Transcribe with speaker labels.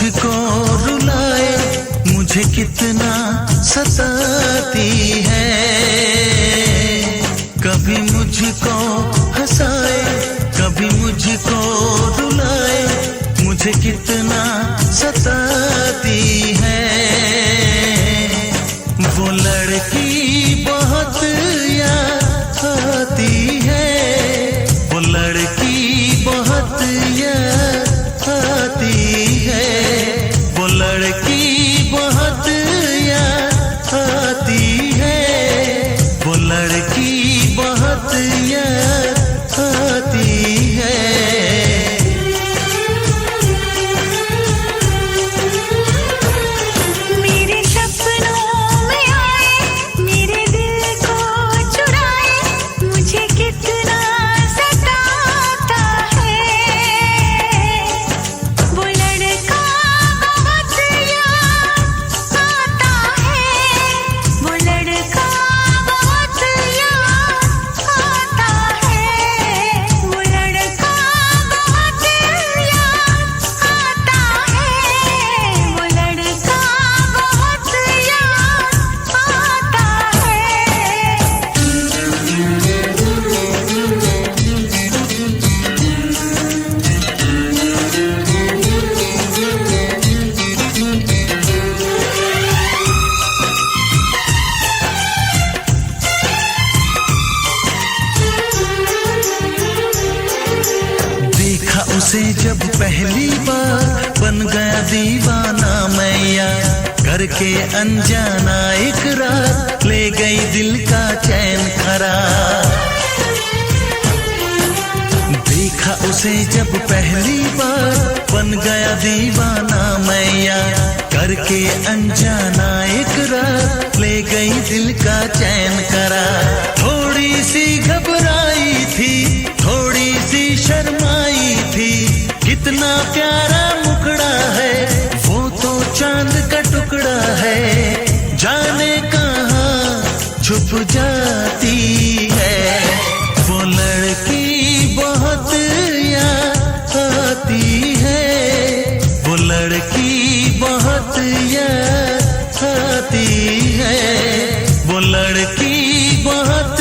Speaker 1: मुझको रुलाए, मुझे कितना सताती है। कभी मुझको हंसाए, कभी मुझको रुलाए, मुझे कितना सताती है। वो लड़की बहुत याद आती है, वो लड़की बहुत याद आती है, वो लड़की बहुत याद आती है, वो लड़की बहुत याद आती है। उसे जब पहली बार बन गया दीवाना मैया, करके अनजाना इकरार ले गई दिल का चैन करार। देखा उसे जब पहली बार बन गया दीवाना मैया, करके अनजाना इकरार ले गई दिल का चैन करार। थोड़ी सी घबराई थी, थोड़ी सी शर्माई थी, कितना प्यारा मुखड़ा है, वो तो चांद का टुकड़ा है, जाने कहाँ छुप जाती है। वो लड़की बहुत याद आती है, वो लड़की बहुत याद आती है, वो लड़की बहुत